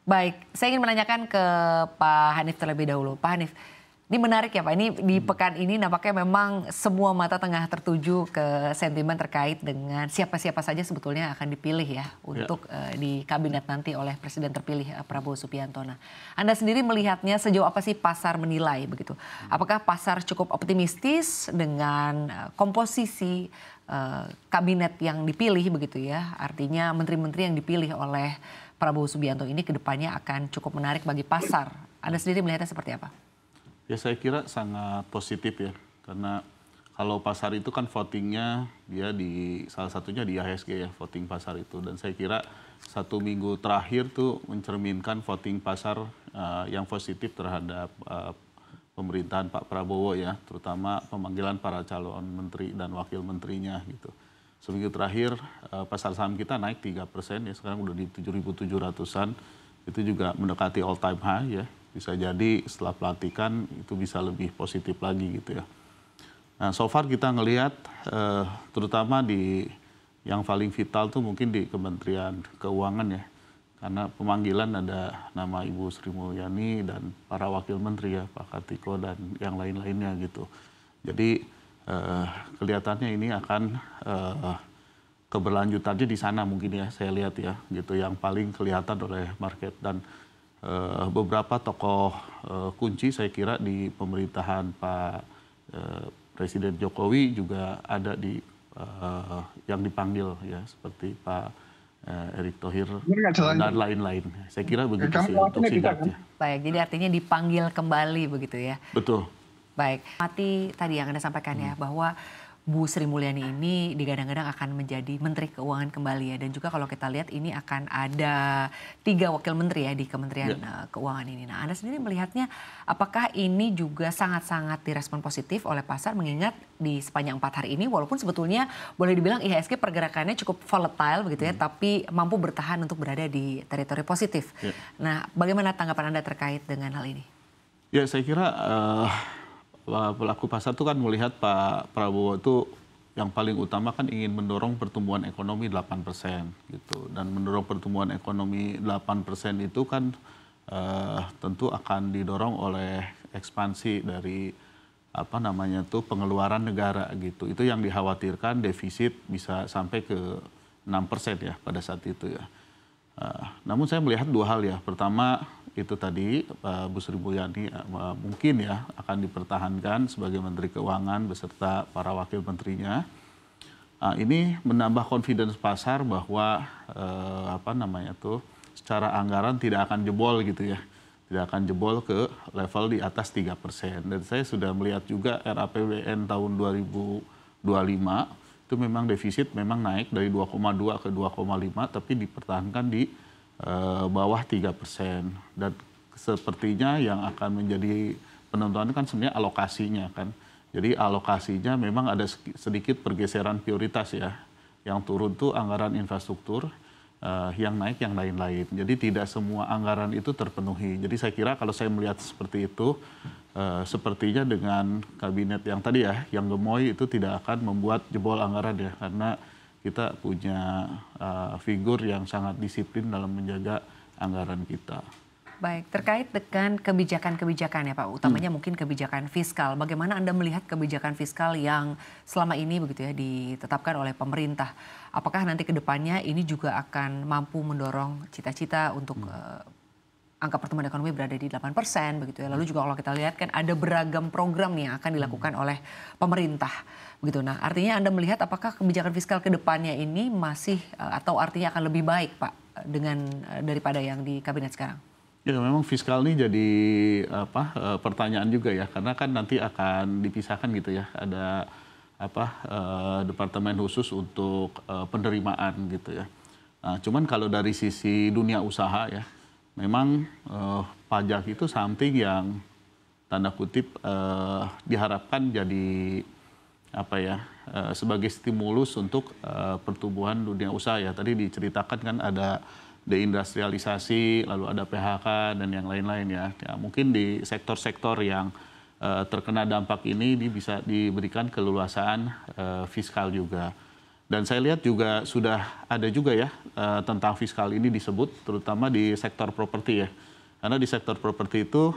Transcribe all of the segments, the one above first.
Baik, saya ingin menanyakan ke Pak Hanif terlebih dahulu. Pak Hanif, ini menarik ya Pak, ini di pekan ini nampaknya memang semua mata tengah tertuju ke sentimen terkait dengan siapa-siapa saja sebetulnya akan dipilih ya untuk di kabinet nanti oleh Presiden terpilih Prabowo Subianto. Nah, Anda sendiri melihatnya sejauh apa sih pasar menilai begitu? Apakah pasar cukup optimistis dengan komposisi kabinet yang dipilih begitu ya? Artinya menteri-menteri yang dipilih oleh Prabowo Subianto ini kedepannya akan cukup menarik bagi pasar. Anda sendiri melihatnya seperti apa? Ya saya kira sangat positif ya, karena kalau pasar itu kan votingnya dia di salah satunya di IHSG ya, voting pasar itu. Dan saya kira 1 minggu terakhir tuh mencerminkan voting pasar yang positif terhadap pemerintahan Pak Prabowo ya, terutama pemanggilan para calon menteri dan wakil menterinya gitu. Seminggu terakhir pasar saham kita naik 3% ya, sekarang udah di 7.700-an. Itu juga mendekati all time high ya. Bisa jadi setelah pelantikan itu bisa lebih positif lagi gitu ya. Nah, so far kita ngelihat terutama di yang paling vital tuh mungkin di Kementerian Keuangan ya. Karena pemanggilan ada nama Ibu Sri Mulyani dan para wakil menteri ya, Pak Kartiko dan yang lain-lainnya gitu. Jadi kelihatannya ini akan keberlanjutannya di sana mungkin ya, saya lihat ya gitu, yang paling kelihatan oleh market. Dan beberapa tokoh kunci saya kira di pemerintahan Pak Presiden Jokowi juga ada di yang dipanggil ya, seperti Pak Erick Thohir dan lain-lain. Saya kira begitu sih untuk singkatnya. Baik, jadi artinya dipanggil kembali begitu ya. Betul. Baik, mati tadi yang Anda sampaikan ya, bahwa Bu Sri Mulyani ini digadang-gadang akan menjadi Menteri Keuangan kembali ya. Dan juga kalau kita lihat ini akan ada 3 wakil menteri ya di Kementerian Keuangan ini. Nah, Anda sendiri melihatnya apakah ini juga sangat-sangat direspon positif oleh pasar, mengingat di sepanjang 4 hari ini walaupun sebetulnya boleh dibilang IHSG pergerakannya cukup volatile begitu ya, tapi mampu bertahan untuk berada di teritori positif. Nah, bagaimana tanggapan Anda terkait dengan hal ini? Ya, saya kira pelaku pasar itu kan melihat Pak Prabowo itu yang paling utama kan ingin mendorong pertumbuhan ekonomi 8% gitu. Dan mendorong pertumbuhan ekonomi 8% itu kan tentu akan didorong oleh ekspansi dari pengeluaran negara gitu. Itu yang dikhawatirkan defisit bisa sampai ke 6% ya pada saat itu ya. Namun saya melihat 2 hal ya. Pertama itu tadi Bu Sri Mulyani mungkin ya akan dipertahankan sebagai Menteri Keuangan beserta para wakil menterinya. Ini menambah confidence pasar bahwa secara anggaran tidak akan jebol gitu ya. Tidak akan jebol ke level di atas 3%. Dan saya sudah melihat juga RAPBN tahun 2025 itu memang defisit memang naik dari 2,2 ke 2,5 tapi dipertahankan di bawah 3%. Dan sepertinya yang akan menjadi penentuan kan sebenarnya alokasinya kan. Jadi alokasinya memang ada sedikit pergeseran prioritas ya. Yang turun tuh anggaran infrastruktur, yang naik yang lain-lain. Jadi tidak semua anggaran itu terpenuhi. Jadi saya kira kalau saya melihat seperti itu, sepertinya dengan kabinet yang tadi ya, yang gemoy itu tidak akan membuat jebol anggaran ya. Karena kita punya figur yang sangat disiplin dalam menjaga anggaran kita. Baik, terkait dengan kebijakan-kebijakan ya Pak, utamanya mungkin kebijakan fiskal. Bagaimana Anda melihat kebijakan fiskal yang selama ini begitu ya ditetapkan oleh pemerintah? Apakah nanti ke depannya ini juga akan mampu mendorong cita-cita untuk angka pertumbuhan ekonomi berada di 8% begitu ya. Lalu juga kalau kita lihat kan ada beragam program nih yang akan dilakukan oleh pemerintah begitu. Nah, artinya Anda melihat apakah kebijakan fiskal ke depannya ini masih atau artinya akan lebih baik Pak dengan daripada yang di kabinet sekarang? Ya memang fiskal ini jadi pertanyaan juga ya, karena kan nanti akan dipisahkan gitu ya, ada departemen khusus untuk penerimaan gitu ya. Nah, cuman kalau dari sisi dunia usaha ya, memang pajak itu something yang tanda kutip diharapkan jadi sebagai stimulus untuk pertumbuhan dunia usaha ya. Tadi diceritakan kan ada deindustrialisasi, lalu ada PHK dan yang lain-lain ya. Mungkin di sektor-sektor yang terkena dampak ini bisa diberikan keleluasaan fiskal juga. Dan saya lihat juga sudah ada juga ya tentang fiskal ini disebut, terutama di sektor properti ya. Karena di sektor properti itu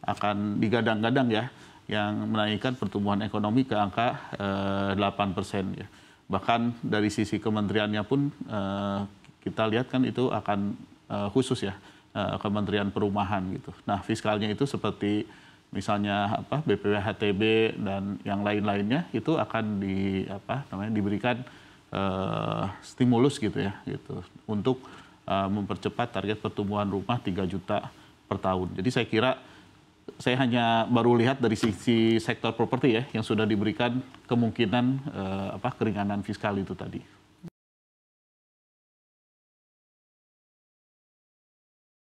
akan digadang-gadang ya, yang menaikkan pertumbuhan ekonomi ke angka 8% ya. Bahkan dari sisi kementeriannya pun kita lihat kan itu akan khusus ya, Kementerian Perumahan gitu. Nah fiskalnya itu seperti misalnya BPWHTB dan yang lain-lainnya itu akan diberikan stimulus gitu ya gitu untuk mempercepat target pertumbuhan rumah 3 juta per tahun. Jadi saya kira saya hanya baru lihat dari sisi sektor properti ya yang sudah diberikan kemungkinan keringanan fiskal itu tadi.